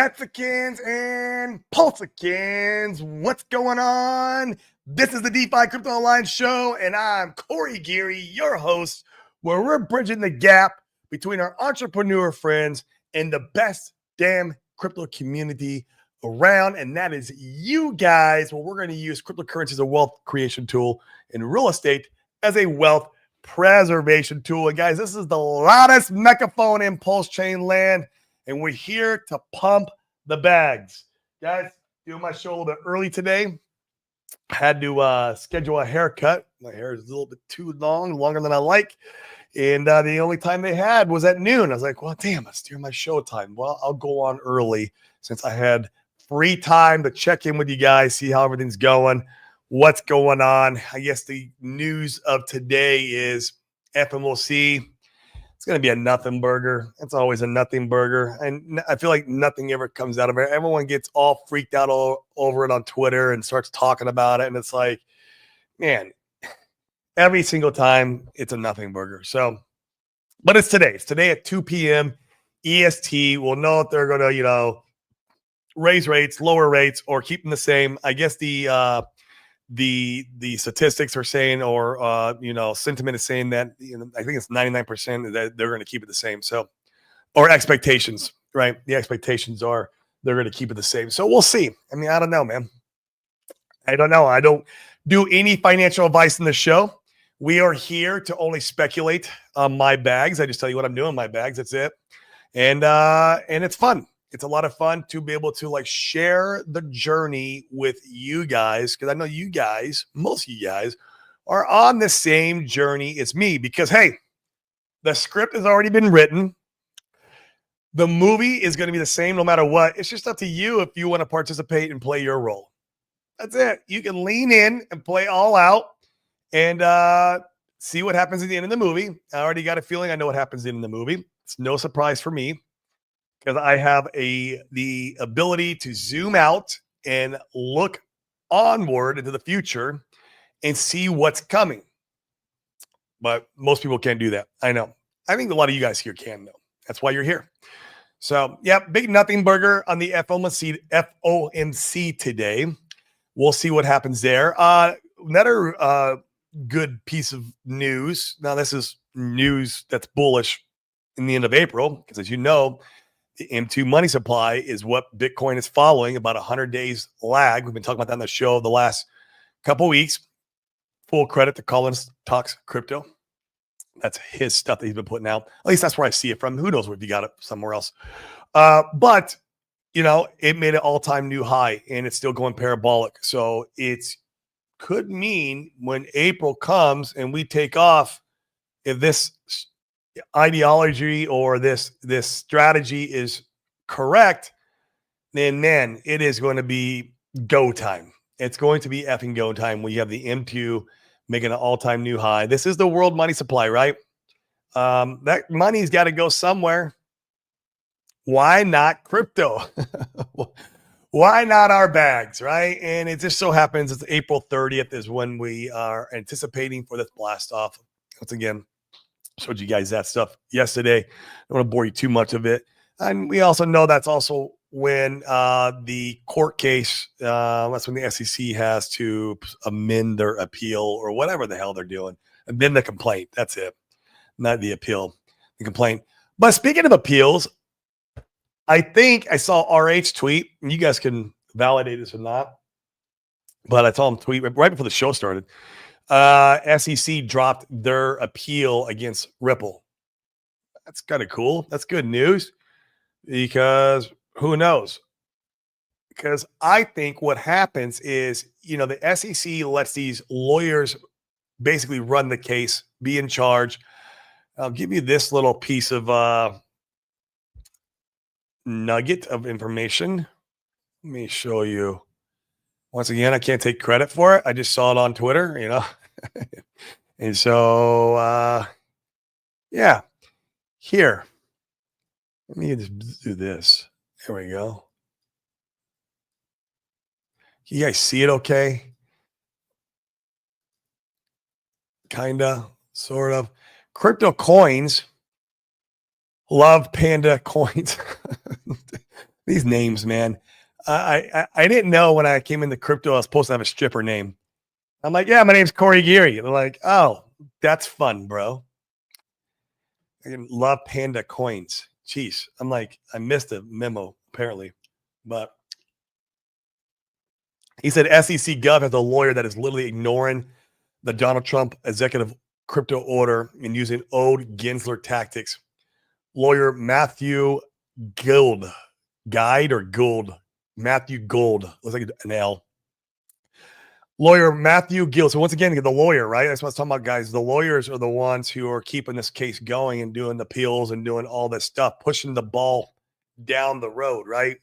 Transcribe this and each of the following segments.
Patsicans and Pulsicans, what's going on? This is the DeFi Crypto Online Show, and I'm Corey Geary, your host, where we're bridging the gap between our entrepreneur friends and the best damn crypto community around, and that is you guys, where we're going to use cryptocurrency as a wealth creation tool and real estate as a wealth preservation tool. And guys, this is the loudest megaphone in Pulse Chain land, and we're here to pump the bags. Guys, doing my show a little bit early today. Had to schedule a haircut. My hair is a little bit too long, longer than I like. And the only time they had was at noon. I was like, well, damn, it's during my show time. Well, I'll go on early since I had free time to check in with you guys, see how everything's going, what's going on. I guess the news of today is FOMC. It's going to be a nothing burger. It's always a nothing burger. And I feel like nothing ever comes out of it. Everyone gets all freaked out over it on Twitter and starts talking about it. And it's like, man, every single time it's a nothing burger. So, but it's today. It's today at 2 p.m. EST. We'll know if they're going to, raise rates, lower rates, or keep them the same. I guess the statistics are saying, or sentiment is saying that I think it's 99% that they're going to keep it the same. So, or expectations, right? The expectations are they're going to keep it the same. So we'll see. I mean, I don't know, man. I don't know. I don't do any financial advice in the show. We are here to only speculate on my bags. I just tell you what I'm doing in my bags. That's it. And it's fun. It's a lot of fun to be able to share the journey with you guys, because I know you guys, most of you guys, are on the same journey as me. Because, hey, the script has already been written. The movie is going to be the same no matter what. It's just up to you if you want to participate and play your role. That's it. You can lean in and play all out and see what happens at the end of the movie. I already got a feeling I know what happens at the end of the movie. It's no surprise for me, because I have the ability to zoom out and look onward into the future and see what's coming. But most people can't do that. I know. I think a lot of you guys here can, though. That's why you're here. So, yeah, big nothing burger on the FOMC today. We'll see what happens there. Another good piece of news. Now, this is news that's bullish in the end of April, because as you know, the M2 money supply is what Bitcoin is following, about 100 days lag. We've been talking about that on the show the last couple of weeks. Full credit to Collins Talks Crypto. That's his stuff that he's been putting out. At least that's where I see it from. Who knows if you got it somewhere else. But, it made an all-time new high, and it's still going parabolic. So it could mean when April comes and we take off, if this ideology or this strategy is correct, then man, it is going to be go time. It's going to be effing go time when you have the M2 making an all-time new high. This is the world money supply, right? That money's got to go somewhere. Why not crypto? Why not our bags, right? And it just so happens it's April 30th is when we are anticipating for this blast off. Once again, showed you guys that stuff yesterday. I don't want to bore you too much of it. And we also know that's also when the court case, that's when the SEC has to amend their appeal or whatever the hell they're doing. Amend the complaint. That's it. Not the appeal, the complaint. But speaking of appeals, I think I saw RH tweet, and you guys can validate this or not, but I saw him tweet right before the show started. SEC dropped their appeal against Ripple. That's kind of cool. That's good news, because who knows? Because I think what happens is, the SEC lets these lawyers basically run the case, be in charge. I'll give you this little piece of nugget of information. Let me show you. Once again, I can't take credit for it. I just saw it on Twitter, And so, yeah, here. Let me just do this. There we go. You guys see it okay? Kind of, sort of. Crypto coins love panda coins. These names, man. I didn't know when I came into crypto I was supposed to have a stripper name. I'm like, yeah, my name's Corey Geary. They're like, oh, that's fun, bro. I love Panda coins. Jeez, I'm like, I missed a memo apparently, but he said SEC Gov has a lawyer that is literally ignoring the Donald Trump executive crypto order and using old Gensler tactics. Lawyer Matthew Gould, Matthew Gould, looks like an L. Lawyer Matthew Gill. So once again, the lawyer, right? That's what I was talking about, guys. The lawyers are the ones who are keeping this case going and doing the appeals and doing all this stuff, pushing the ball down the road, right?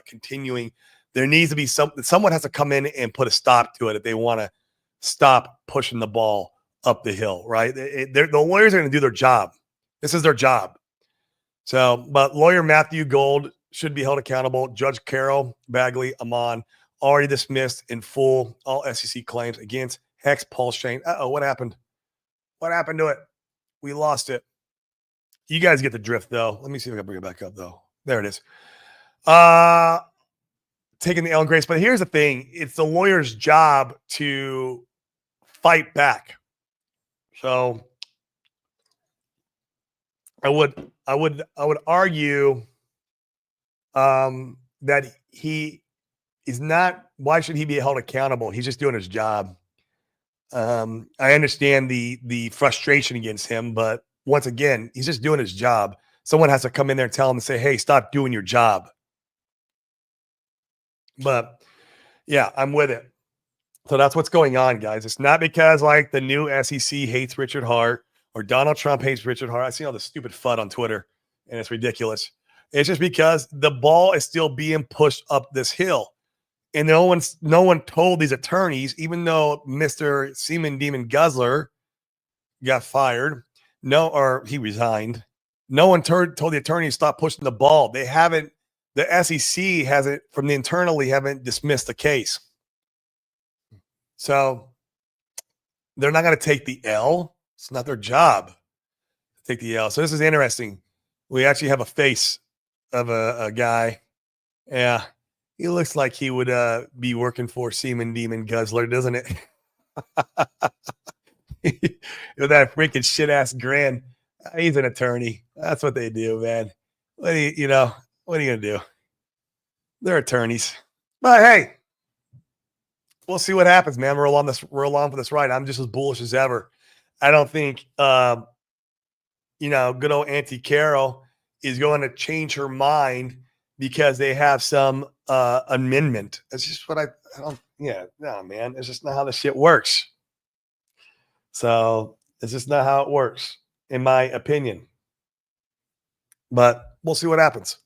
Continuing. There needs to be someone has to come in and put a stop to it if they want to stop pushing the ball up the hill, right? The lawyers are going to do their job. This is their job. So, but lawyer Matthew Gould should be held accountable. Judge Carol Bagley Amon already dismissed in full all SEC claims against Hex Paul Shane. What happened? What happened to it? We lost it. You guys get the drift, though. Let me see if I can bring it back up, though. There it is. Taking the L and Grace. But here's the thing. It's the lawyer's job to fight back. So I would argue that he is not. Why should he be held accountable? He's just doing his job. I understand the frustration against him, but once again, he's just doing his job. Someone has to come in there and tell him and say, "Hey, stop doing your job." But yeah, I'm with it. So that's what's going on, guys. It's not because like the new SEC hates Richard Hart or Donald Trump hates Richard Hart. I see all the stupid FUD on Twitter, and it's ridiculous. It's just because the ball is still being pushed up this hill. And no one told these attorneys, even though Mr. Seaman Demon Guzzler got fired, or he resigned. No one told the attorneys stop pushing the ball. They haven't. The SEC hasn't, from the internally, haven't dismissed the case. So they're not going to take the L. It's not their job to take the L. So this is interesting. We actually have a face of a guy. Yeah. He looks like he would be working for Seaman Demon Guzzler, doesn't it? With that freaking shit ass grin. He's an attorney. That's what they do, man. What are you gonna do? They're attorneys. But hey, we'll see what happens, man. We're along for this ride. I'm just as bullish as ever. I don't think good old Auntie Carol is going to change her mind because they have some amendment. It's just what I don't. Yeah, no, man. It's just not how the shit works. So it's just not how it works, in my opinion. But we'll see what happens.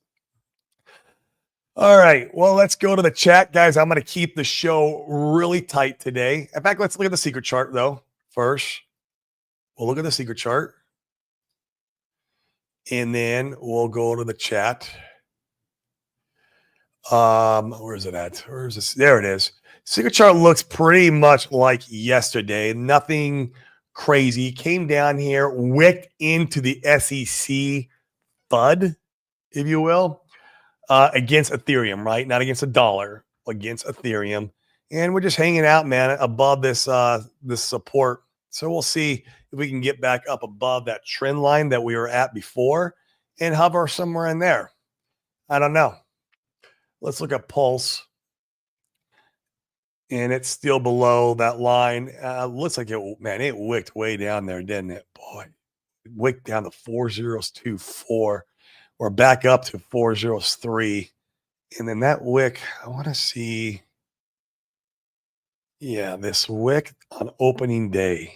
All right. Well, let's go to the chat, guys. I'm going to keep the show really tight today. In fact, let's look at the secret chart, though, first. We'll look at the secret chart. And then we'll go to the chat. Where is it at? Where is this? There it is. Secret chart looks pretty much like yesterday. Nothing crazy. Came down here, wicked into the SEC FUD, if you will, against Ethereum, right? Not against a dollar, against Ethereum. And we're just hanging out, man, above this this support. So we'll see if we can get back up above that trend line that we were at before and hover somewhere in there. I don't know. Let's look at Pulse. And it's still below that line. Looks like it wicked way down there, didn't it? Boy, it wicked down to 4024. We're back up to 403. And then that wick, I want to see. Yeah, this wick on opening day.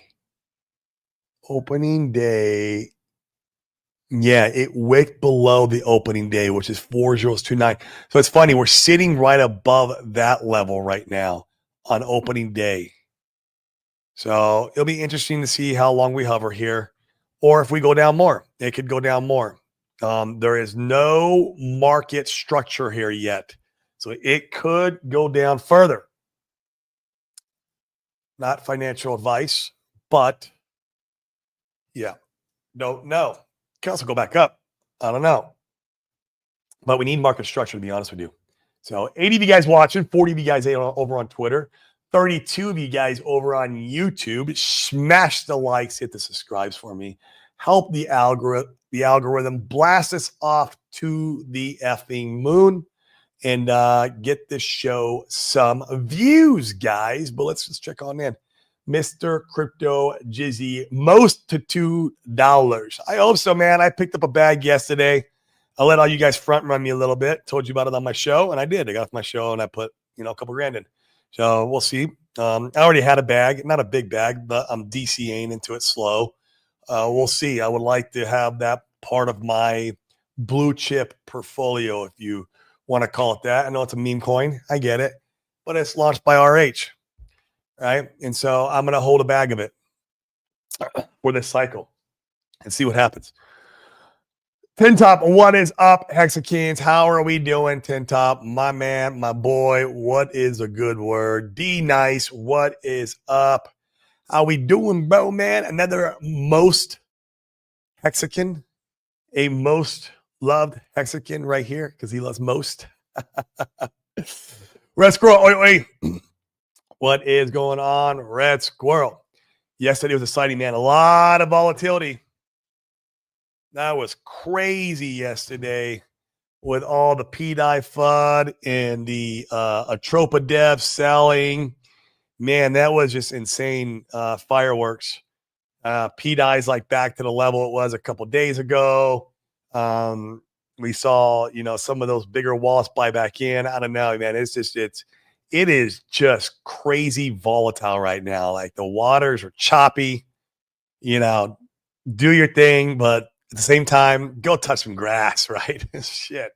Opening day. Yeah, it wicked below the opening day, which is 4029. So it's funny. We're sitting right above that level right now on opening day. So it'll be interesting to see how long we hover here, or if we go down more. It could go down more. There is no market structure here yet, so it could go down further. Not financial advice, but yeah, don't know. Can also go back up. I don't know. but we need market structure, to be honest with you. So 80 of you guys watching, 40 of you guys over on Twitter, 32 of you guys over on YouTube. Smash the likes, hit the subscribes for me. Help the algorithm blast us off to the effing moon and get this show some views, guys. But let's just check on in. Mr. Crypto Jizzy, most to $2. I hope so, man. I picked up a bag yesterday. I let all you guys front run me a little bit. Told you about it on my show, and I did. I got off my show and I put, a couple grand in. So we'll see. I already had a bag, not a big bag, but I'm DCing into it slow. We'll see. I would like to have that part of my blue chip portfolio, if you want to call it that. I know it's a meme coin. I get it, but it's launched by RH, right? And so I'm going to hold a bag of it for this cycle and see what happens. Tin Top, what is up, Hexakins? How are we doing, Tin Top? My man, my boy, what is a good word? D Nice, what is up? How we doing, bro, man? Another most Hexakin, a most loved Hexakin right here because he loves most. Red Squirrel, oi. What is going on, Red Squirrel? Yesterday was exciting, man. A lot of volatility. That was crazy yesterday with all the PDI FUD and the Atropa Dev selling. Man, that was just insane fireworks. PDI is like back to the level it was a couple days ago. We saw, some of those bigger wallets buy back in. I don't know, man. It is just crazy volatile right now. Like the waters are choppy. Do your thing, but at the same time, go touch some grass, right? Shit.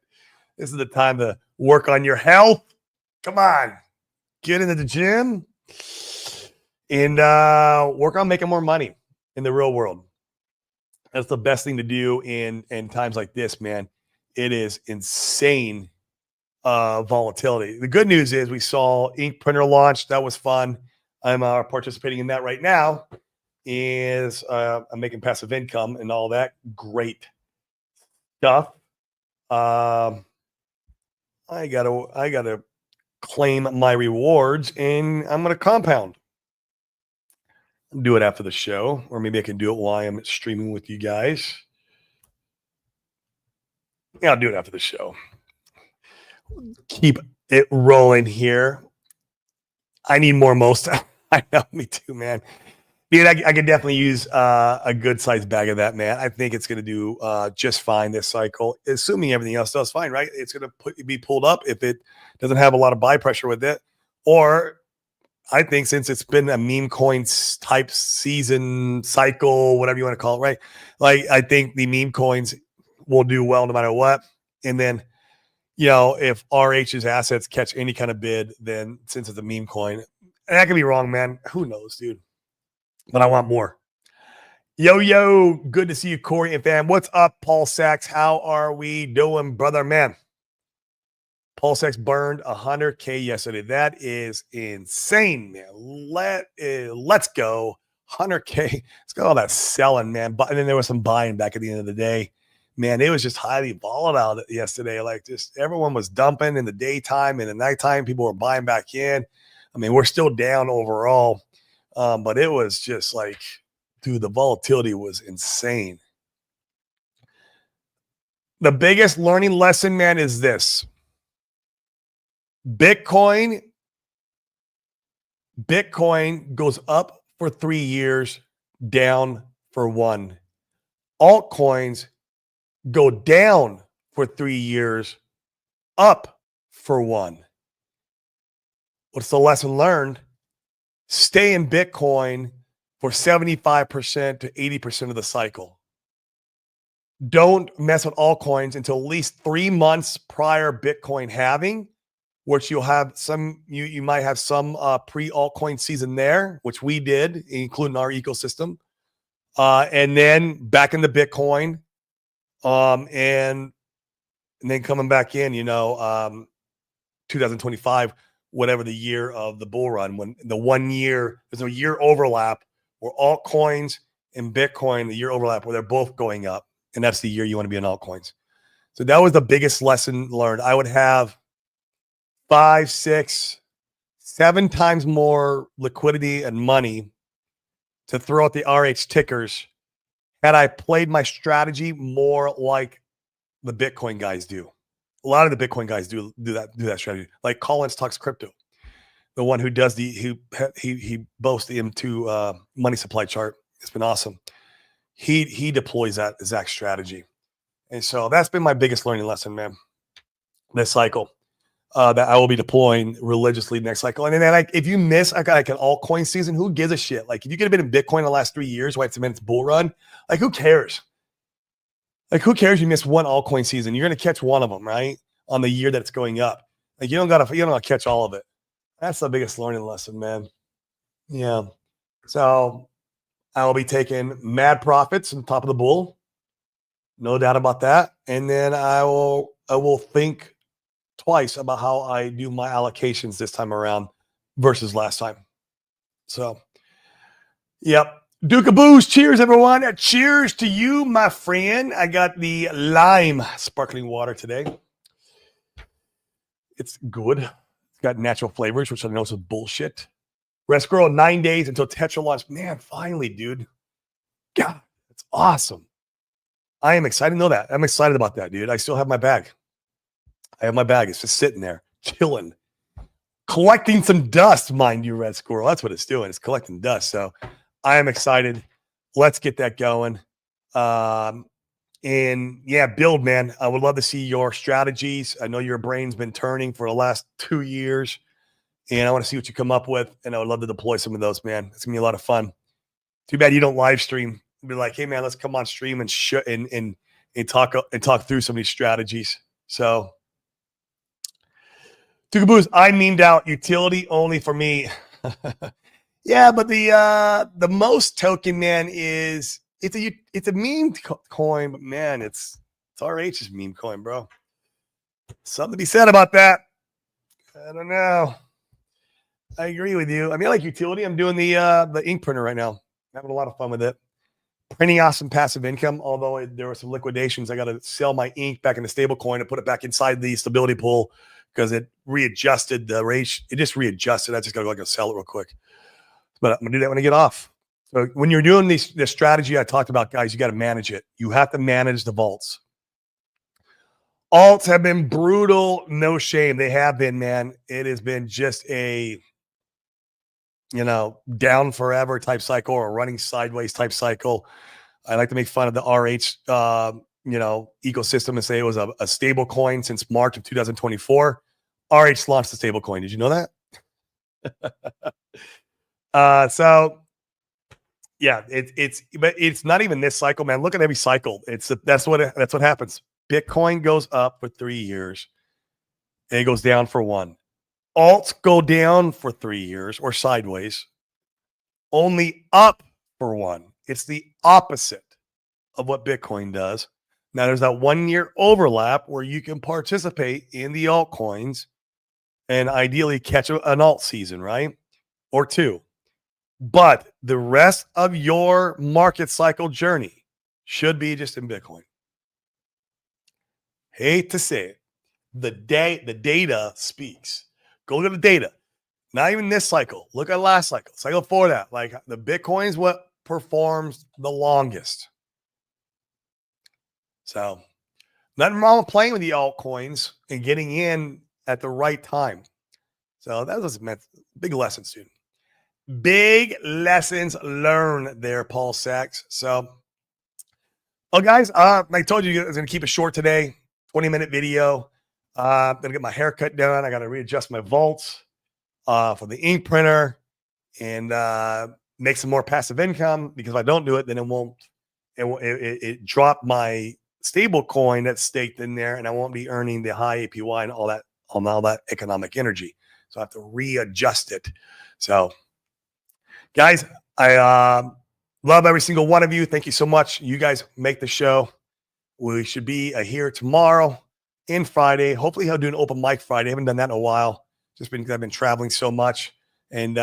This is the time to work on your health. Come on. Get into the gym and work on making more money in the real world. That's the best thing to do in times like this, man. It is insane volatility. The good news is we saw ink printer launch. That was fun. I'm participating in that right now. I'm making passive income and all that great stuff. I gotta claim my rewards, and I'm gonna compound. Do it after the show, or maybe I can do it while I'm streaming with you guys. Yeah, I'll do it after the show. Keep it rolling here. I need more most. I know, me too, man. Dude, I could definitely use a good sized bag of that, man. I think it's going to do just fine this cycle, assuming everything else does fine, right? It's going to be pulled up if it doesn't have a lot of buy pressure with it. Or I think since it's been a meme coins type season cycle, whatever you want to call it, right? Like I think the meme coins will do well no matter what. And then, if RH's assets catch any kind of bid, then since it's a meme coin, and I could be wrong, man. Who knows, dude? But I want more. Yo, good to see you, Corey and fam. What's up, Paul Sachs? How are we doing, brother, man? Paul Sachs burned 100K yesterday. That is insane, man. Let's go. 100K. Let's go all that selling, man. But and then there was some buying back at the end of the day. Man, it was just highly volatile yesterday. Like just everyone was dumping in the daytime and the nighttime. People were buying back in. I mean, we're still down overall. But it was just like, dude, the volatility was insane. The biggest learning lesson, man, is this. Bitcoin goes up for 3 years, down for 1. Altcoins go down for 3 years, up for 1. What's the lesson learned? Stay in Bitcoin for 75% to 80% of the cycle. Don't mess with altcoins until at least 3 months prior Bitcoin halving, which you'll have some, you might have some pre-altcoin season there, which we did, including our ecosystem. And then back into Bitcoin, and then coming back in, 2025, whatever the year of the bull run, when the 1 year, there's a year overlap where altcoins and Bitcoin, the year overlap where they're both going up. And that's the year you want to be in altcoins. So that was the biggest lesson learned. I would have 5, 6, 7 times more liquidity and money to throw at the RH tickers had I played my strategy more like the Bitcoin guys do. A lot of the Bitcoin guys do that strategy. Like Collins Talks Crypto, the one who does he boasts the M2 money supply chart. It's been awesome. He deploys that exact strategy. And so that's been my biggest learning lesson, man, this cycle, that I will be deploying religiously next cycle. And then like, if you miss like an altcoin season, who gives a shit? Like if you could have been in Bitcoin the last 3 years, why it's been its bull run, like who cares? Like who cares you miss one altcoin season? You're going to catch one of them, right? On the year that it's going up. Like you don't got to catch all of it. That's the biggest learning lesson, man. Yeah. So I will be taking mad profits on top of the bull. No doubt about that. And then I will think twice about how I do my allocations this time around versus last time. So, yep. Duke of Booze. Cheers, everyone. Cheers to you, my friend. I got the lime sparkling water today. It's good. It's got natural flavors, which I know is bullshit. Rest Girl, 9 days until Tetra launch. Man, finally, dude. God, it's awesome. I am excited to know that. I'm excited about that, dude. I still have my bag. I have my bag. It's just sitting there, chilling, collecting some dust, mind you, Red Squirrel. That's what it's doing. It's collecting dust. So I am excited. Let's get that going. And yeah, build, man. I would love to see your strategies. I know your brain's been turning for the last 2 years, and I want to see what you come up with. And I would love to deploy some of those, man. It's gonna be a lot of fun. Too bad you don't live stream. Be like, hey man, let's come on stream and talk through some of these strategies. So, Tukaboos, I memed out utility only for me. Yeah, but the most token, man, is it's a meme coin, but man, it's RH's meme coin, bro. Something to be said about that. I don't know. I agree with you. I mean, I like utility. I'm doing the ink printer right now. I'm having a lot of fun with it. Printing awesome passive income, although there were some liquidations. I got to sell my ink back in the stable coin and put it back inside the stability pool because it readjusted the rate. It just readjusted. I just got to go sell it real quick. But I'm going to do that when I get off. So when you're doing this strategy I talked about, guys, you got to manage it. You have to manage the vaults. Alts have been brutal. No shame. They have been, man. It has been just a, down forever type cycle or running sideways type cycle. I like to make fun of the RH, ecosystem and say it was a stable coin since March of 2024. RH launched the stable coin. Did you know that? So yeah, but it's not even this cycle, man. Look at every cycle. That's what happens. Bitcoin goes up for 3 years, and it goes down for 1. Alts go down for 3 years or sideways, only up for 1. It's the opposite of what Bitcoin does. Now there's that 1 year overlap where you can participate in the altcoins and ideally catch an alt season, right? Or 2. But the rest of your market cycle journey should be just in Bitcoin. Hate to say it. The data speaks. Go look at the data. Not even this cycle. Look at last cycle. Cycle before that. Like the Bitcoin is what performs the longest. So nothing wrong with playing with the altcoins and getting in at the right time. So that was a big lesson, student. Big lessons learned there, Paul Sachs. So, guys, I told you I was going to keep it short today. 20-minute video. I'm going to get my haircut done. I got to readjust my vaults for the ink printer and make some more passive income, because if I don't do it, then it drop my stable coin that's staked in there, and I won't be earning the high APY and all that economic energy. So I have to readjust it. So, guys, I love every single one of you. Thank you so much. You guys make the show. We should be here tomorrow and Friday. Hopefully I'll do an open mic Friday. I haven't done that in a while. Just because I've been traveling so much. And,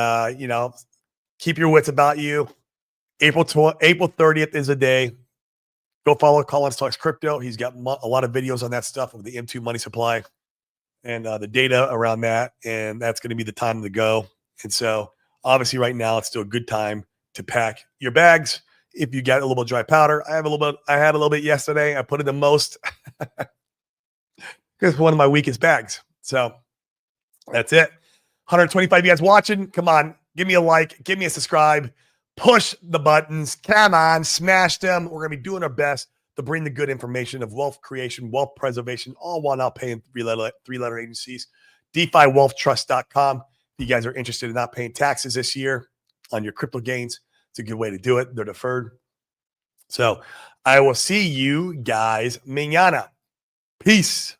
keep your wits about you. April 30th is a day. Go follow Collins Talks Crypto. He's got a lot of videos on that stuff of the M2 money supply and the data around that. And that's going to be the time to go. And so obviously right now it's still a good time to pack your bags. If you got a little bit of dry powder, I had a little bit yesterday. I put in the most because it's one of my weakest bags. So that's it. 125 of you guys watching. Come on, give me a like, give me a subscribe, push the buttons. Come on, smash them. We're going to be doing our best to bring the good information of wealth creation, wealth preservation, all while not paying three-letter agencies. DeFiWealthTrust.com. If you guys are interested in not paying taxes this year on your crypto gains, it's a good way to do it. They're deferred. So I will see you guys mañana. Peace.